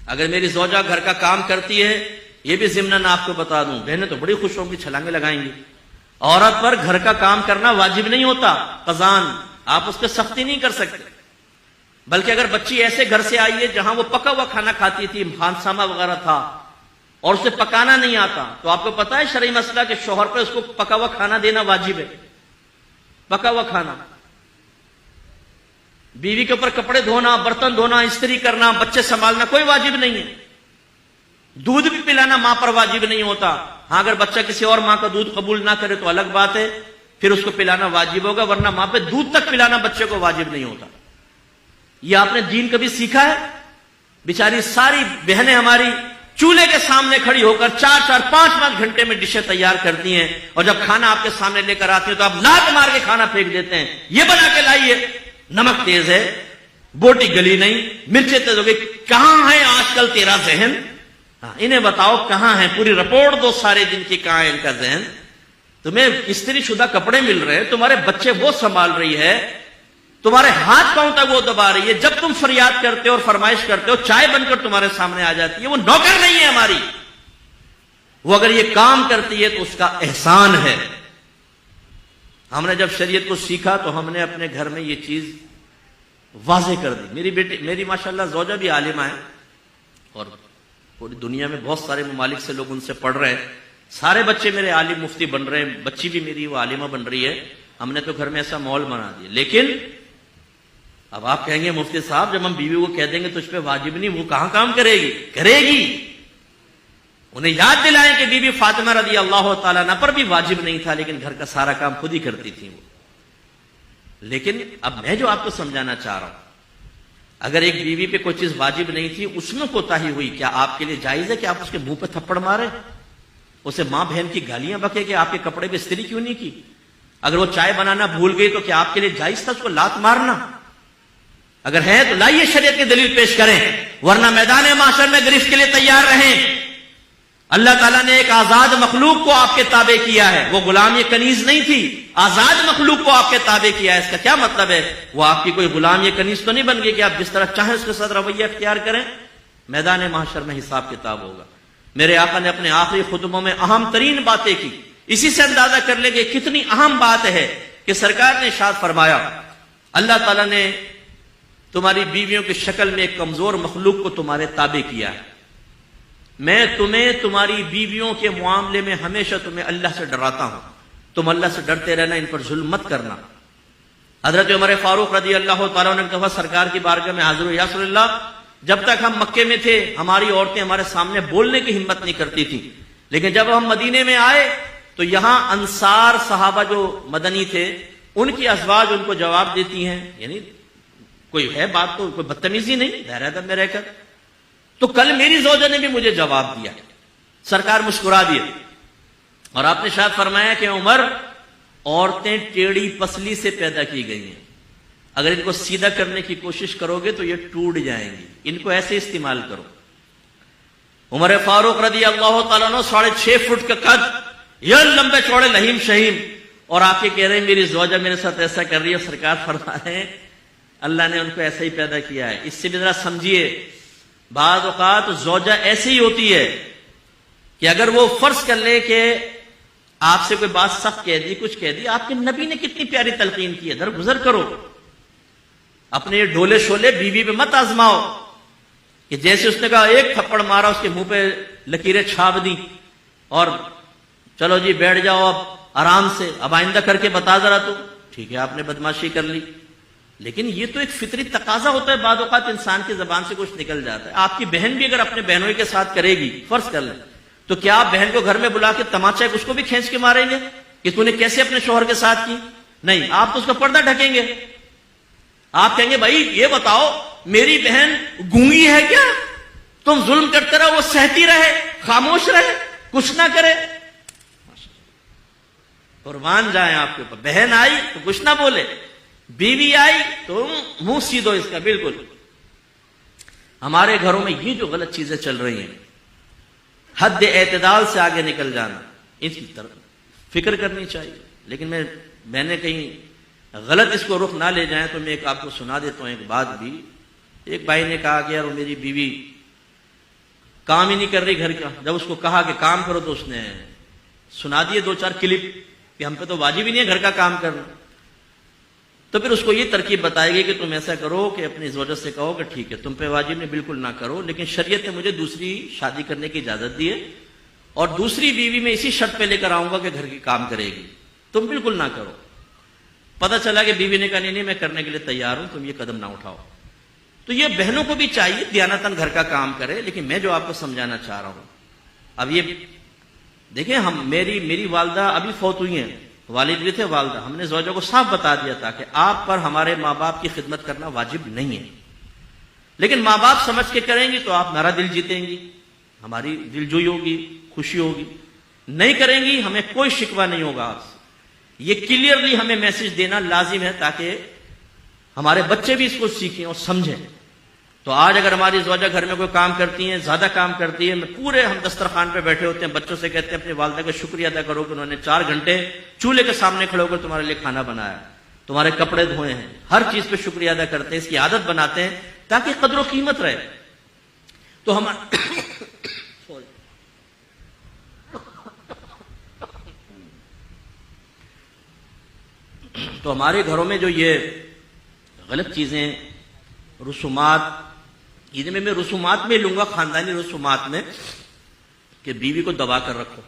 اگر میری زوجہ گھر کا کام کرتی ہے، یہ بھی ضمناً آپ کو بتا دوں، بہنیں تو بڑی خوش ہوں گی، چھلانگیں لگائیں گی، عورت پر گھر کا کام کرنا واجب نہیں ہوتا، قضان، آپ اس پہ سختی نہیں کر سکتے، بلکہ اگر بچی ایسے گھر سے آئی ہے جہاں وہ پکا ہوا کھانا کھاتی تھی، خانسامہ وغیرہ تھا، اور اسے پکانا نہیں آتا، تو آپ کو پتا ہے شرعی مسئلہ کہ شوہر پہ اس کو پکا ہوا کھانا دینا واجب ہے، پکا ہوا کھانا۔ بیوی کے اوپر کپڑے دھونا، برتن دھونا، استری کرنا، بچے سنبھالنا کوئی واجب نہیں ہے، دودھ بھی پلانا ماں پر واجب نہیں ہوتا، ہاں اگر بچہ کسی اور ماں کا دودھ قبول نہ کرے تو الگ بات ہے، پھر اس کو پلانا واجب ہوگا، ورنہ ماں پہ دودھ تک پلانا بچے کو واجب نہیں ہوتا۔ یہ آپ نے دین کبھی سیکھا ہے؟ بیچاری ساری بہنیں ہماری چولہے کے سامنے کھڑی ہو کر 4-4 5-5 گھنٹے میں ڈشیں تیار کرتی ہیں، اور جب کھانا آپ کے سامنے لے کر آتی ہیں تو آپ لات مار کے کھانا پھینک دیتے ہیں، یہ بنا کے لائیے، نمک تیز ہے، بوٹی گلی نہیں، مرچیں تیز ہو گئی، کہاں ہے آج کل تیرا ذہن؟ انہیں بتاؤ کہاں ہے، پوری رپورٹ دو سارے دن کی، کہاں ہے ان کا ذہن؟ تمہیں استری شدہ کپڑے مل رہے ہیں، تمہارے بچے وہ سنبھال رہی ہے، تمہارے ہاتھ پاؤں تک وہ دبا رہی ہے، جب تم فریاد کرتے ہو اور فرمائش کرتے ہو چائے بن کر تمہارے سامنے آ جاتی ہے، وہ نوکر نہیں ہے ہماری، وہ اگر یہ کام کرتی ہے تو اس کا احسان ہے۔ ہم نے جب شریعت کو سیکھا تو ہم نے اپنے گھر میں یہ چیز واضح کر دی۔ میری ماشاءاللہ زوجہ بھی عالمہ ہے، اور پوری دنیا میں بہت سارے ممالک سے لوگ ان سے پڑھ رہے ہیں، سارے بچے میرے عالم مفتی بن رہے ہیں، بچی بھی میری وہ عالمہ بن رہی ہے، ہم نے تو گھر میں ایسا ماحول بنا دیا۔ لیکن اب آپ کہیں گے مفتی صاحب جب ہم بیوی کو کہہ دیں گے تو اس پہ واجب نہیں، وہ کہاں کام کرے گی؟ کرے گی۔ انہیں یاد دلائیں کہ بی بی فاطمہ رضی اللہ تعالیٰ عنہ پر بھی واجب نہیں تھا، لیکن گھر کا سارا کام خود ہی کرتی تھی وہ۔ لیکن اب میں جو آپ کو سمجھانا چاہ رہا ہوں، اگر ایک بیوی پہ کوئی چیز واجب نہیں تھی، اس میں کوتاہی ہوئی، کیا آپ کے لیے جائز ہے کہ آپ اس کے منہ پہ تھپڑ مارے، اسے ماں بہن کی گالیاں بکے کہ آپ کے کپڑے پہ استری کیوں نہیں کی؟ اگر وہ چائے بنانا بھول گئی تو کیا آپ کے لیے جائز تھا اس کو لات مارنا؟ اگر ہے تو لائیے شریعت کی دلیل پیش کریں، ورنہ میدان محشر میں گرفت کے لیے تیار رہیں۔ اللہ تعالیٰ نے ایک آزاد مخلوق کو آپ کے تابع کیا ہے، وہ غلام یہ کنیز نہیں تھی، آزاد مخلوق کو آپ کے تابع کیا ہے۔ اس کا کیا مطلب ہے؟ وہ آپ کی کوئی غلام یہ کنیز تو نہیں بن گئی کہ آپ جس طرح چاہیں اس کے ساتھ رویہ اختیار کریں۔ میدان محشر میں حساب کتاب ہوگا۔ میرے آقا نے اپنے آخری خطبوں میں اہم ترین باتیں کی، اسی سے اندازہ کر لیں کہ کتنی اہم بات ہے کہ سرکار نے ارشاد فرمایا، اللہ تعالیٰ نے تمہاری بیویوں کی شکل میں ایک کمزور مخلوق کو تمہارے تابع کیا ہے، میں تمہیں تمہاری بیویوں کے معاملے میں ہمیشہ تمہیں اللہ سے ڈراتا ہوں، تم اللہ سے ڈرتے رہنا، ان پر ظلم مت کرنا۔ حضرت عمر فاروق رضی اللہ تعالیٰ نے کہا سرکار کی بارگاہ میں حاضر ہو، یا رسول اللہ جب تک ہم مکے میں تھے ہماری عورتیں ہمارے سامنے بولنے کی ہمت نہیں کرتی تھیں، لیکن جب ہم مدینے میں آئے تو یہاں انصار صحابہ جو مدنی تھے ان کی ازواج ان کو جواب دیتی ہیں، یعنی کوئی ہے بات تو کوئی بدتمیزی نہیں، دائرہ ادب میں رہ کر۔ تو کل میری زوجہ نے بھی مجھے جواب دیا، سرکار مسکرا دیے، اور آپ نے شاید فرمایا کہ عمر عورتیں ٹیڑھی پسلی سے پیدا کی گئی ہیں، اگر ان کو سیدھا کرنے کی کوشش کرو گے تو یہ ٹوٹ جائیں گی، ان کو ایسے استعمال کرو۔ عمر فاروق رضی اللہ تعالیٰ عنہ 6.5 فٹ کا قد، یہ لمبے چوڑے لہیم شہیم، اور آپ یہ کہہ رہے ہیں میری زوجہ میرے ساتھ ایسا کر رہی ہے۔ سرکار فرما رہے ہیں اللہ نے ان کو ایسا ہی پیدا کیا ہے۔ اس سے بھی ذرا سمجھیے، بعض اوقات زوجہ ایسی ہی ہوتی ہے کہ اگر وہ فرض کر لے کہ آپ سے کوئی بات سخت کہہ دی، کچھ کہہ دی، آپ کے نبی نے کتنی پیاری تلقین کی ہے، درگزر کرو، اپنے یہ ڈھولے شولے بیوی پہ مت آزماؤ کہ جیسے اس نے کہا ایک تھپڑ مارا اس کے منہ پہ لکیریں چھاپ دی اور چلو جی بیٹھ جاؤ اب آرام سے، اب آئندہ کر کے بتا ذرا تو ٹھیک ہے آپ نے بدماشی کر لی۔ لیکن یہ تو ایک فطری تقاضا ہوتا ہے، بعض اوقات انسان کی زبان سے کچھ نکل جاتا ہے۔ آپ کی بہن بھی اگر اپنے بہنوں کے ساتھ کرے گی، فرض کر لیں، تو کیا آپ بہن کو گھر میں بلا کے تماچا اس کو بھی کھینچ کے ماریں گے کہ تو نے کیسے اپنے شوہر کے ساتھ کی؟ نہیں، آپ تو اس کا پردہ ڈھکیں گے، آپ کہیں گے بھائی یہ بتاؤ میری بہن گونگی ہے کیا؟ تم ظلم کرتے رہو، وہ سہتی رہے، خاموش رہے، کچھ نہ کرے؟ قربان جائیں آپ کے اوپر، بہن آئی تو کچھ نہ بولے، بیوی آئی تو منہ سیدھو اس کا۔ بالکل ہمارے گھروں میں یہ جو غلط چیزیں چل رہی ہیں، حد اعتدال سے آگے نکل جانا، اس کی طرف فکر کرنی چاہیے۔ لیکن میں نے کہیں غلط اس کو رخ نہ لے جائیں تو میں ایک آپ کو سنا دیتا ہوں ایک بات بھی۔ ایک بھائی نے کہا کہ یار میری بیوی کام ہی نہیں کر رہی گھر کا. جب اس کو کہا کہ کام کرو تو اس نے سنا دیے 2-4 کلپ کہ ہم پہ تو واجب ہی نہیں ہے گھر کا کام کرنا. تو پھر اس کو یہ ترکیب بتائے گی کہ تم ایسا کرو کہ اپنی زوجہ سے کہو کہ ٹھیک ہے تم پہ واجب نہیں، بالکل نہ کرو، لیکن شریعت نے مجھے دوسری شادی کرنے کی اجازت دی ہے اور دوسری بیوی میں اسی شرط پہ لے کر آؤں گا کہ گھر کی کام کرے گی، تم بالکل نہ کرو. پتہ چلا کہ بیوی نے کہا نہیں میں کرنے کے لیے تیار ہوں، تم یہ قدم نہ اٹھاؤ. تو یہ بہنوں کو بھی چاہیے دیانتاً گھر کا کام کرے. لیکن میں جو آپ کو سمجھانا چاہ رہا ہوں، اب یہ دیکھیں، میری والدہ ابھی فوت ہوئی ہیں، والد بھی تھے والدہ. ہم نے زوجہ کو صاف بتا دیا تھا کہ آپ پر ہمارے ماں باپ کی خدمت کرنا واجب نہیں ہے، لیکن ماں باپ سمجھ کے کریں گی تو آپ ہمارا دل جیتیں گی، ہماری دل جوئی ہوگی، خوشی ہوگی. نہیں کریں گی ہمیں کوئی شکوہ نہیں ہوگا آپ سے. یہ کلیئرلی ہمیں میسج دینا لازم ہے تاکہ ہمارے بچے بھی اس کو سیکھیں اور سمجھیں. تو آج اگر ہماری زوجہ گھر میں کوئی کام کرتی ہیں، زیادہ کام کرتی ہے، ہم دسترخوان پہ بیٹھے ہوتے ہیں، بچوں سے کہتے ہیں اپنی والدہ کا شکریہ ادا کرو کہ انہوں نے 4 گھنٹے چولہے کے سامنے کھڑے ہو کر تمہارے لیے کھانا بنایا، تمہارے کپڑے دھوئے ہیں، ہر چیز پہ شکریہ ادا کرتے ہیں، اس کی عادت بناتے ہیں تاکہ قدر و قیمت رہے. تو ہمارے گھروں میں جو یہ غلط چیزیں، رسومات، میں رسومات میں لوں گا، خاندانی رسومات میں، کہ بیوی کو دبا کر رکھو،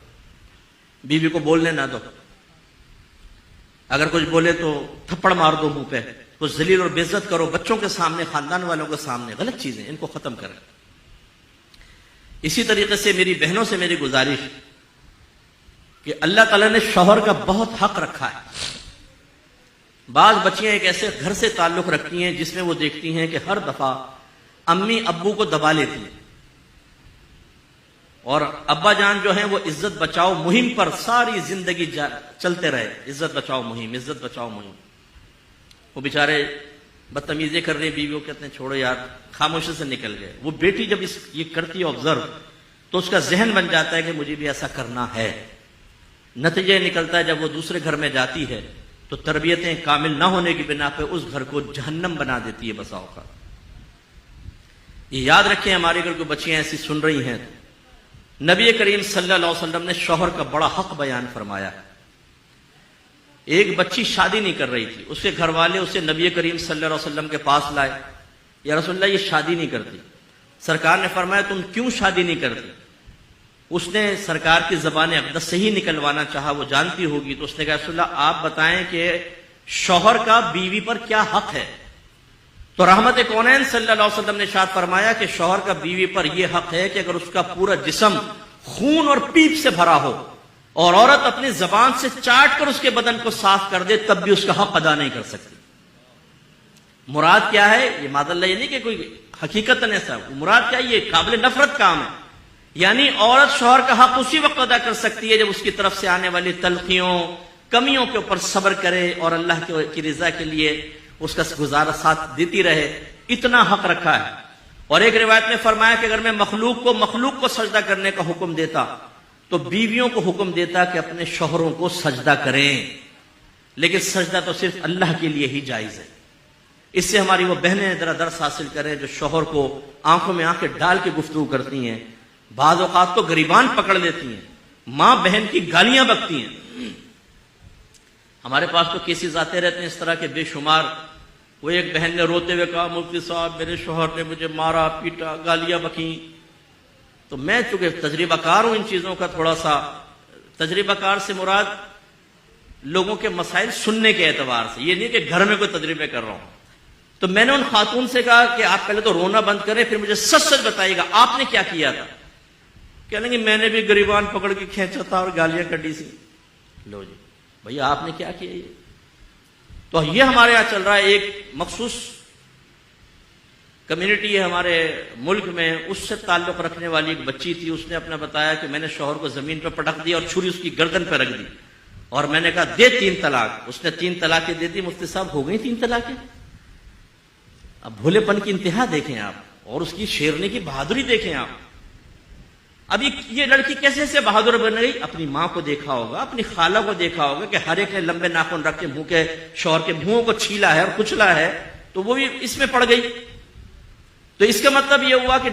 بیوی کو بولنے نہ دو، اگر کچھ بولے تو تھپڑ مار دو منہ پہ، تو ذلیل اور بے عزت کرو بچوں کے سامنے، خاندان والوں کے سامنے. غلط چیزیں ان کو ختم کریں. اسی طریقے سے میری بہنوں سے میری گزارش کہ اللہ تعالیٰ نے شوہر کا بہت حق رکھا ہے. بعض بچیاں ایک ایسے گھر سے تعلق رکھتی ہیں جس میں وہ دیکھتی ہیں کہ ہر دفعہ امی ابو کو دبا لیتی ہیں، اور ابا جان جو ہیں وہ عزت بچاؤ مہم پر ساری زندگی چلتے رہے. عزت بچاؤ مہم، عزت بچاؤ مہم. وہ بیچارے بدتمیزی کر رہے ہیں، بیویوں کہتے ہیں چھوڑو یار، خاموشی سے نکل گئے. وہ بیٹی جب یہ کرتی ہے آبزرو، تو اس کا ذہن بن جاتا ہے کہ مجھے بھی ایسا کرنا ہے. نتیجہ نکلتا ہے جب وہ دوسرے گھر میں جاتی ہے تو تربیتیں کامل نہ ہونے کی بنا پہ اس گھر کو جہنم بنا دیتی ہے بسا اوقات. یہ یاد رکھیں، ہمارے گھر کو بچیاں ایسی سن رہی ہیں، نبی کریم صلی اللہ علیہ وسلم نے شوہر کا بڑا حق بیان فرمایا. ایک بچی شادی نہیں کر رہی تھی، اس کے گھر والے اسے نبی کریم صلی اللہ علیہ وسلم کے پاس لائے. یا رسول اللہ یہ شادی نہیں کرتی. سرکار نے فرمایا تم کیوں شادی نہیں کرتی؟ اس نے سرکار کی زبان اقدس سے ہی نکلوانا چاہا، وہ جانتی ہوگی. تو اس نے کہا رسول اللہ آپ بتائیں کہ شوہر کا بیوی پر کیا حق ہے؟ تو رحمت کونین صلی اللہ علیہ وسلم نے ارشاد فرمایا کہ شوہر کا بیوی پر یہ حق ہے کہ اگر اس کا پورا جسم خون اور پیپ سے بھرا ہو اور عورت اپنی زبان سے چاٹ کر اس کے بدن کو صاف کر دے تب بھی اس کا حق ادا نہیں کر سکتی. مراد کیا ہے؟ یہ معاذ اللہ یہ نہیں کہ کوئی حقیقت ایسا، مراد کیا؟ یہ قابل نفرت کام ہے. یعنی عورت شوہر کا حق اسی وقت ادا کر سکتی ہے جب اس کی طرف سے آنے والی تلخیوں، کمیوں کے اوپر صبر کرے اور اللہ کی رضا کے لیے اس کا گزارا ساتھ دیتی رہے. اتنا حق رکھا ہے. اور ایک روایت میں فرمایا کہ اگر میں مخلوق کو سجدہ کرنے کا حکم دیتا تو بیویوں کو حکم دیتا کہ اپنے شوہروں کو سجدہ کریں، لیکن سجدہ تو صرف اللہ کے لیے ہی جائز ہے. اس سے ہماری وہ بہنیں ذرا درس حاصل کریں جو شوہر کو آنکھوں میں آنکھیں ڈال کے گفتگو کرتی ہیں، بعض اوقات تو گریبان پکڑ لیتی ہیں، ماں بہن کی گالیاں بکتی ہیں. ہمارے پاس تو کیسز آتے رہتے ہیں اس طرح کے بے شمار. وہ ایک بہن نے روتے ہوئے کہا مفتی صاحب میرے شوہر نے مجھے مارا پیٹا، گالیاں بکیں. تو میں چونکہ تجربہ کار ہوں ان چیزوں کا، تھوڑا سا تجربہ کار سے مراد لوگوں کے مسائل سننے کے اعتبار سے، یہ نہیں کہ گھر میں کوئی تجربے کر رہا ہوں. تو میں نے ان خاتون سے کہا کہ آپ پہلے تو رونا بند کریں، پھر مجھے سچ سچ بتائیے گا آپ نے کیا کیا تھا. کہنے کہ میں نے بھی گریبان پکڑ کے کھینچا تھا اور گالیاں کڈی سی. لو جی بھیا آپ نے کیا کیا؟ یہ تو یہ ہمارے یہاں چل رہا ہے. ایک مخصوص کمیونٹی ہے ہمارے ملک میں، اس سے تعلق رکھنے والی ایک بچی تھی. اس نے اپنا بتایا کہ میں نے شوہر کو زمین پہ پٹک دیا اور چھری اس کی گردن پہ رکھ دی اور میں نے کہا دے 3 طلاق. اس نے 3 طلاقیں دے دی. مفتی صاحب ہو گئی 3 طلاقیں. اب بھولے پن کی انتہا دیکھیں آپ، اور اس کی شیرنی کی بہادری دیکھیں آپ. اب یہ لڑکی کیسے سے بہادر بن گئی؟ اپنی ماں کو دیکھا ہوگا، اپنی خالہ کو دیکھا ہوگا کہ ہر ایک نے لمبے ناخن رکھ کے منہ کے شوہر کے منہوں کو چھیلا ہے اور کچلا ہے، تو وہ بھی اس میں پڑ گئی. تو اس کا مطلب یہ ہوا کہ